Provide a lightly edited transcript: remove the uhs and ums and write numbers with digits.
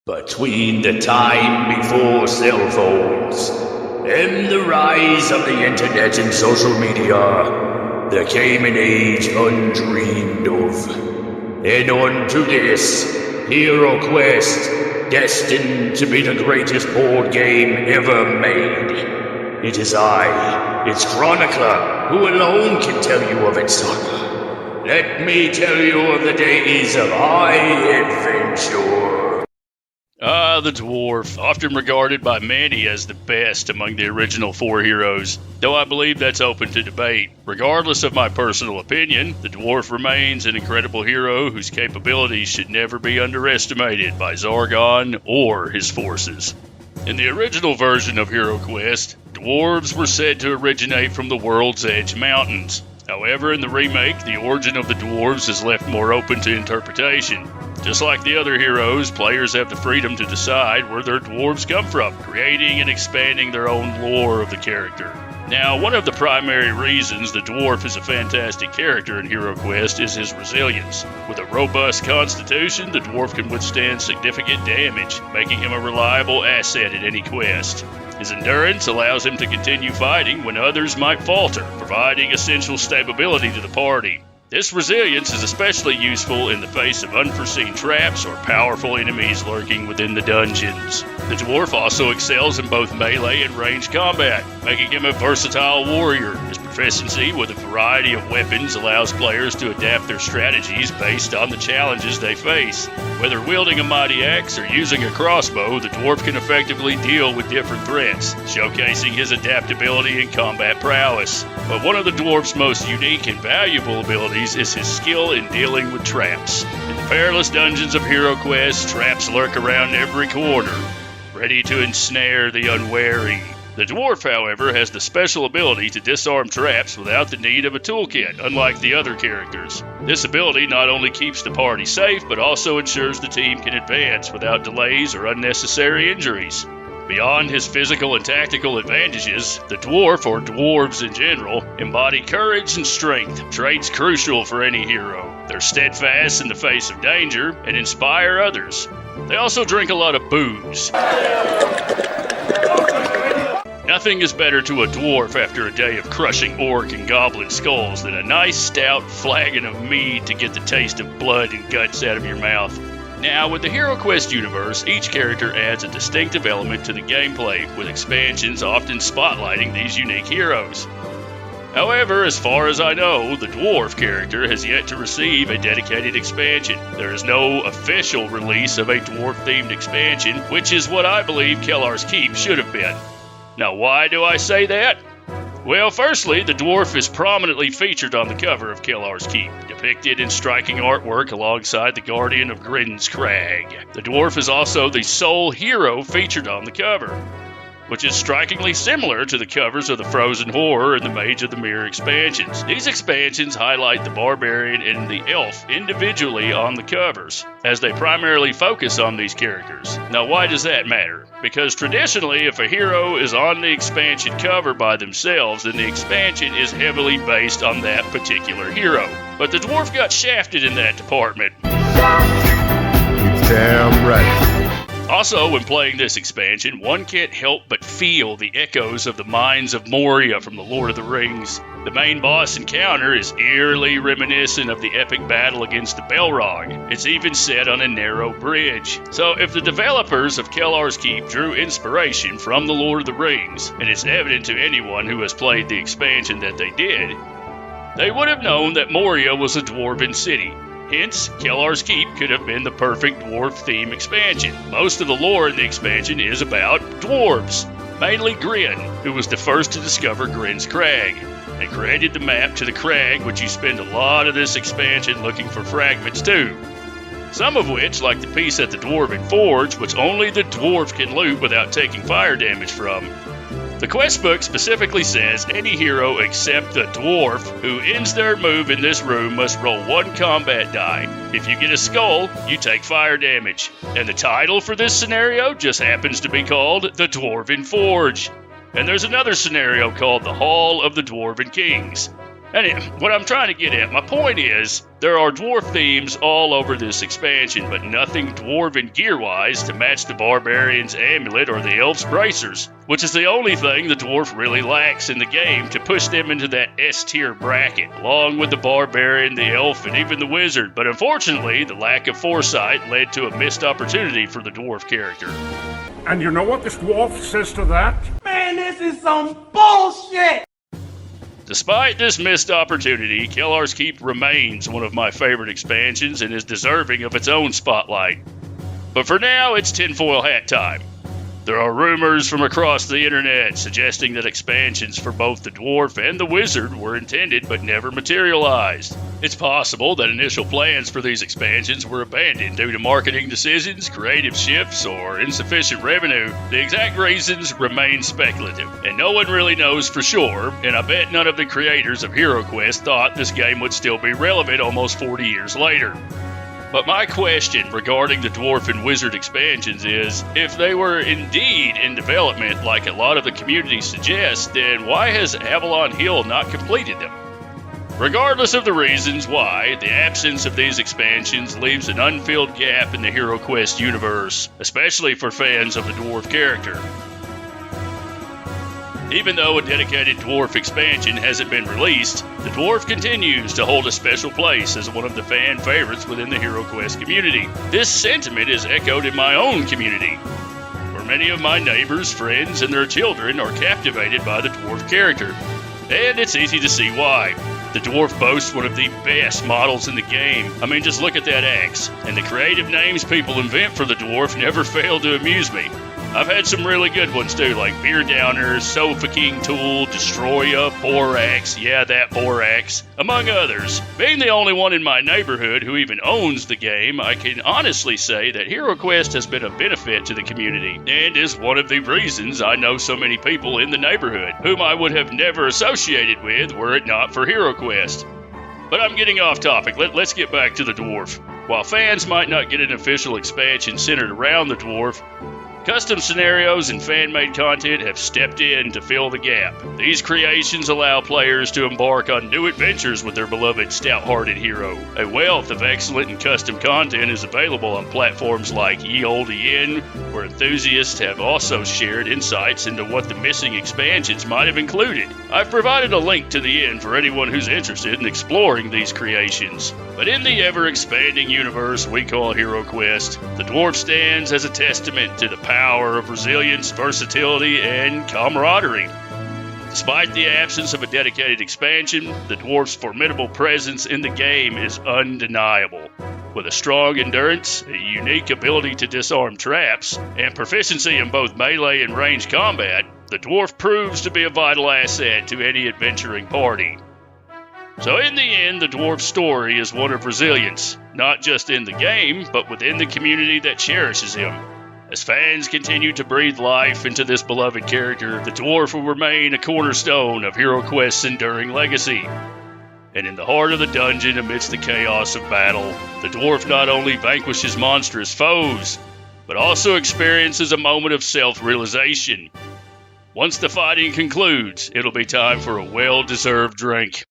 Between the time before cell phones and the rise of the internet and social media, there came an age undreamed of. And unto this, HeroQuest, destined to be the greatest board game ever made. It is I, its chronicler, who alone can tell you of its saga. Let me tell you of the days of high adventure. The Dwarf, often regarded by many as the best among the original four heroes, though I believe that's open to debate. Regardless of my personal opinion, the Dwarf remains an incredible hero whose capabilities should never be underestimated by Zargon or his forces. In the original version of HeroQuest, dwarves were said to originate from the World's Edge Mountains. However, in the remake, the origin of the dwarves is left more open to interpretation. Just like the other heroes, players have the freedom to decide where their dwarves come from, creating and expanding their own lore of the character. Now, one of the primary reasons the dwarf is a fantastic character in HeroQuest is his resilience. With a robust constitution, the dwarf can withstand significant damage, making him a reliable asset at any quest. His endurance allows him to continue fighting when others might falter, providing essential stability to the party. This resilience is especially useful in the face of unforeseen traps or powerful enemies lurking within the dungeons. The dwarf also excels in both melee and ranged combat, making him a versatile warrior. His proficiency with a variety of weapons allows players to adapt their strategies based on the challenges they face. Whether wielding a mighty axe or using a crossbow, the dwarf can effectively deal with different threats, showcasing his adaptability and combat prowess. But one of the dwarf's most unique and valuable abilities is his skill in dealing with traps. In the perilous dungeons of HeroQuest, traps lurk around every corner, ready to ensnare the unwary. The dwarf, however, has the special ability to disarm traps without the need of a toolkit, unlike the other characters. This ability not only keeps the party safe, but also ensures the team can advance without delays or unnecessary injuries. Beyond his physical and tactical advantages, the dwarf, or dwarves in general, embody courage and strength, traits crucial for any hero. They're steadfast in the face of danger and inspire others. They also drink a lot of booze. Nothing is better to a dwarf after a day of crushing orc and goblin skulls than a nice stout flagon of mead to get the taste of blood and guts out of your mouth. Now, with the HeroQuest universe, each character adds a distinctive element to the gameplay, with expansions often spotlighting these unique heroes. However, as far as I know, the dwarf character has yet to receive a dedicated expansion. There is no official release of a dwarf-themed expansion, which is what I believe Kellar's Keep should have been. Now, why do I say that? Well, firstly, the dwarf is prominently featured on the cover of Kellar's Keep, depicted in striking artwork alongside the Guardian of Grin's Crag. The dwarf is also the sole hero featured on the cover, which is strikingly similar to the covers of the Frozen Horror and the Mage of the Mirror expansions. These expansions highlight the Barbarian and the Elf individually on the covers, as they primarily focus on these characters. Now, why does that matter? Because traditionally, if a hero is on the expansion cover by themselves, then the expansion is heavily based on that particular hero. But the dwarf got shafted in that department. Damn right. Also, when playing this expansion, one can't help but feel the echoes of the mines of Moria from the Lord of the Rings. The main boss encounter is eerily reminiscent of the epic battle against the Balrog. It's even set on a narrow bridge. So if the developers of Kellar's Keep drew inspiration from the Lord of the Rings, and it's evident to anyone who has played the expansion that they did, they would have known that Moria was a dwarven city. Hence, Kellar's Keep could have been the perfect dwarf theme expansion. Most of the lore in the expansion is about dwarves, mainly Grin, who was the first to discover Grin's Crag, and created the map to the crag, which you spend a lot of this expansion looking for fragments to. Some of which, like the piece at the Dwarven Forge, which only the dwarf can loot without taking fire damage from. The quest book specifically says any hero except the dwarf who ends their move in this room must roll one combat die. If you get a skull, you take fire damage. And the title for this scenario just happens to be called the Dwarven Forge. And there's another scenario called the Hall of the Dwarven Kings. What I'm trying to get at, my point is, there are dwarf themes all over this expansion, but nothing dwarven gear-wise to match the barbarian's amulet or the elf's bracers, which is the only thing the dwarf really lacks in the game to push them into that S-tier bracket, along with the barbarian, the elf, and even the wizard. But unfortunately, the lack of foresight led to a missed opportunity for the dwarf character. And you know what this dwarf says to that? Man, this is some bullshit! Despite this missed opportunity, Kellar's Keep remains one of my favorite expansions and is deserving of its own spotlight. But for now, it's tinfoil hat time. There are rumors from across the internet suggesting that expansions for both the Dwarf and the Wizard were intended but never materialized. It's possible that initial plans for these expansions were abandoned due to marketing decisions, creative shifts, or insufficient revenue. The exact reasons remain speculative, and no one really knows for sure, and I bet none of the creators of HeroQuest thought this game would still be relevant almost 40 years later. But my question regarding the Dwarf and Wizard expansions is, if they were indeed in development like a lot of the community suggests, then why has Avalon Hill not completed them? Regardless of the reasons why, the absence of these expansions leaves an unfilled gap in the HeroQuest universe, especially for fans of the Dwarf character. Even though a dedicated Dwarf expansion hasn't been released, the Dwarf continues to hold a special place as one of the fan favorites within the HeroQuest community. This sentiment is echoed in my own community, where many of my neighbors, friends, and their children are captivated by the Dwarf character. And it's easy to see why. The Dwarf boasts one of the best models in the game. I mean, just look at that axe. And the creative names people invent for the Dwarf never fail to amuse me. I've had some really good ones too, like Beer Downer, Sofa King Tool, Destroya, Borax, yeah, that Borax, among others. Being the only one in my neighborhood who even owns the game, I can honestly say that HeroQuest has been a benefit to the community, and is one of the reasons I know so many people in the neighborhood, whom I would have never associated with were it not for HeroQuest. But I'm getting off topic. Let's get back to the Dwarf. While fans might not get an official expansion centered around the Dwarf, custom scenarios and fan-made content have stepped in to fill the gap. These creations allow players to embark on new adventures with their beloved stout-hearted hero. A wealth of excellent and custom content is available on platforms like Ye Olde Yen, where enthusiasts have also shared insights into what the missing expansions might have included. I've provided a link to the end for anyone who's interested in exploring these creations. But in the ever-expanding universe we call HeroQuest, the Dwarf stands as a testament to the power of resilience, versatility, and camaraderie. Despite the absence of a dedicated expansion, the Dwarf's formidable presence in the game is undeniable. With a strong endurance, a unique ability to disarm traps, and proficiency in both melee and ranged combat, the Dwarf proves to be a vital asset to any adventuring party. So in the end, the Dwarf's story is one of resilience, not just in the game, but within the community that cherishes him. As fans continue to breathe life into this beloved character, the Dwarf will remain a cornerstone of HeroQuest's enduring legacy. And in the heart of the dungeon, amidst the chaos of battle, the Dwarf not only vanquishes monstrous foes, but also experiences a moment of self-realization. Once the fighting concludes, it'll be time for a well-deserved drink.